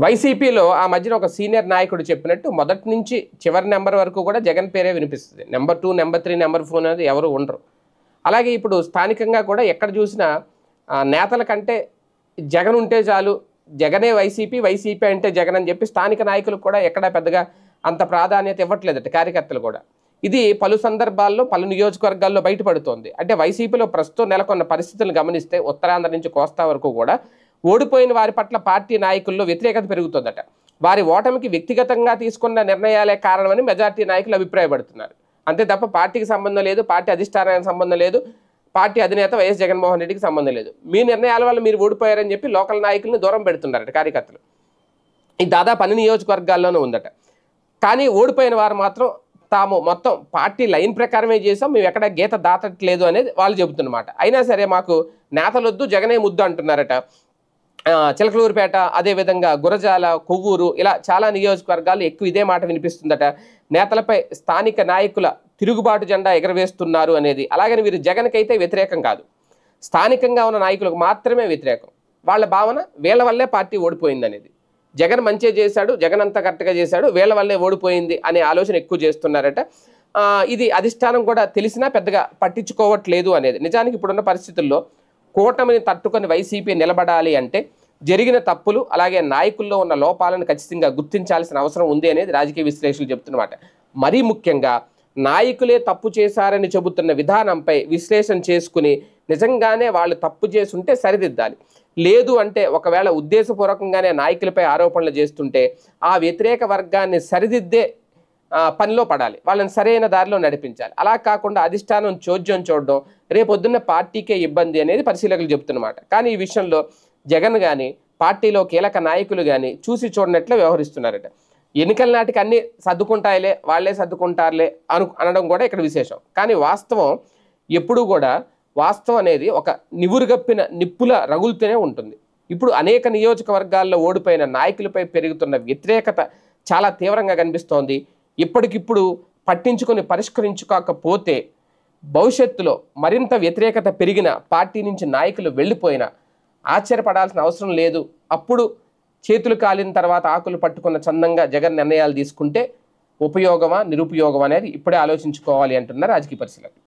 వైసీపీలో ఆ మధ్యన ఒక సీనియర్ నాయకుడు చెప్పినట్టు మొదటి నుంచి చివరి నెంబర్ వరకు కూడా జగన్ పేరే వినిపిస్తుంది. నెంబర్ 2, నెంబర్ 3, నెంబర్ 4 అనేది ఎవరు ఉండరు. అలాగే ఇప్పుడు స్థానికంగా కూడా ఎక్కడ చూసినా నేతల కంటే జగన్ ఉంటే చాలు, జగనే వైసీపీ, వైసీపీ అంటే జగన్ అని చెప్పి స్థానిక నాయకులకు కూడా ఎక్కడా పెద్దగా అంత ప్రాధాన్యత ఇవ్వట్లేదట కార్యకర్తలు కూడా. ఇది పలు సందర్భాల్లో పలు నియోజకవర్గాల్లో బయటపడుతోంది. అంటే వైసీపీలో ప్రస్తుతం నెలకొన్న పరిస్థితులను గమనిస్తే ఉత్తరాంధ్ర నుంచి కోస్తా వరకు కూడా ఓడిపోయిన వారి పట్ల పార్టీ నాయకుల్లో వ్యతిరేకత పెరుగుతుందట. వారి ఓటమికి వ్యక్తిగతంగా తీసుకున్న నిర్ణయాలే కారణమని మెజార్టీ నాయకులు అభిప్రాయపడుతున్నారు. అంతే తప్ప పార్టీకి సంబంధం లేదు, పార్టీ అధిష్టానానికి సంబంధం లేదు, పార్టీ అధినేత వైఎస్ జగన్మోహన్ రెడ్డికి సంబంధం లేదు. మీ నిర్ణయాల వల్ల మీరు ఓడిపోయారని చెప్పి లోకల్ నాయకులను దూరం పెడుతున్నారట కార్యకర్తలు. ఇది దాదాపు అన్ని నియోజకవర్గాల్లోనూ ఉందట. కానీ ఓడిపోయిన వారు మాత్రం తాము మొత్తం పార్టీ లైన్ ప్రకారమే చేసాం, మేము ఎక్కడ గీత దాటట్లేదు అనేది వాళ్ళు చెబుతున్నమాట. అయినా సరే మాకు నేతలొద్దు, జగనే ముద్దు అంటున్నారట. చిలకలూరుపేట, అదేవిధంగా గురజాల, కొవ్వూరు, ఇలా చాలా నియోజకవర్గాలు ఎక్కువ ఇదే మాట వినిపిస్తుందట. నేతలపై స్థానిక నాయకుల తిరుగుబాటు జెండా ఎగరవేస్తున్నారు అనేది. అలాగని వీరు జగన్కైతే వ్యతిరేకం కాదు, స్థానికంగా ఉన్న నాయకులకు మాత్రమే వ్యతిరేకం. వాళ్ళ భావన వీళ్ళ వల్లే పార్టీ ఓడిపోయింది అనేది. జగన్ మంచిగా చేశాడు, జగన్ అంతా కరెక్ట్గా చేశాడు, వీళ్ళ వల్లే ఓడిపోయింది అనే ఆలోచన ఎక్కువ చేస్తున్నారట. ఇది అధిష్టానం కూడా తెలిసినా పెద్దగా పట్టించుకోవట్లేదు అనేది. నిజానికి ఇప్పుడున్న పరిస్థితుల్లో కూటమిని తట్టుకొని వైసీపీ నిలబడాలి అంటే జరిగిన తప్పులు అలాగే నాయకుల్లో ఉన్న లోపాలను ఖచ్చితంగా గుర్తించాల్సిన అవసరం ఉంది అనేది రాజకీయ విశ్లేషకులు చెబుతున్నమాట. మరీ ముఖ్యంగా నాయకులే తప్పు చేశారని చెబుతున్న విధానంపై విశ్లేషణ చేసుకుని నిజంగానే వాళ్ళు తప్పు చేసుంటే సరిదిద్దాలి. లేదు అంటే ఒకవేళ ఉద్దేశపూర్వకంగానే నాయకులపై ఆరోపణలు చేస్తుంటే ఆ వ్యతిరేక వర్గాన్ని సరిదిద్దే పనిలో పడాలి, వాళ్ళని సరైన దారిలో నడిపించాలి. అలా కాకుండా అధిష్టానం చోద్యం చూడడం రేపొద్దున్న పార్టీకే ఇబ్బంది అనేది పరిశీలకులు చెబుతున్నమాట. కానీ ఈ విషయంలో జగన్ కానీ పార్టీలో కీలక నాయకులు కానీ చూసి చూడనట్లే వ్యవహరిస్తున్నారట. ఎన్నికల నాటికి అన్నీ సర్దుకుంటాయిలే, వాళ్ళే సర్దుకుంటారులే అనడం కూడా ఇక్కడ విశేషం. కానీ వాస్తవం ఎప్పుడూ కూడా వాస్తవం అనేది ఒక నివురుగప్పిన నిప్పుల రగులుతూనే ఉంటుంది. ఇప్పుడు అనేక నియోజకవర్గాల్లో ఓడిపోయిన నాయకులపై పెరుగుతున్న వ్యతిరేకత చాలా తీవ్రంగా కనిపిస్తోంది. ఇప్పటికిప్పుడు పట్టించుకొని పరిష్కరించుకోకపోతే భవిష్యత్తులో మరింత వ్యతిరేకత పెరిగిన పార్టీ నుంచి నాయకులు వెళ్ళిపోయినా ఆశ్చర్యపడాల్సిన అవసరం లేదు. అప్పుడు చేతులు కాలిన తర్వాత ఆకులు పట్టుకున్న చందంగా జగన్ నిర్ణయాలు తీసుకుంటే ఉపయోగమా నిరుపయోగమా అనేది ఇప్పుడే ఆలోచించుకోవాలి అంటున్నారు రాజకీయ పరిశీలకులు.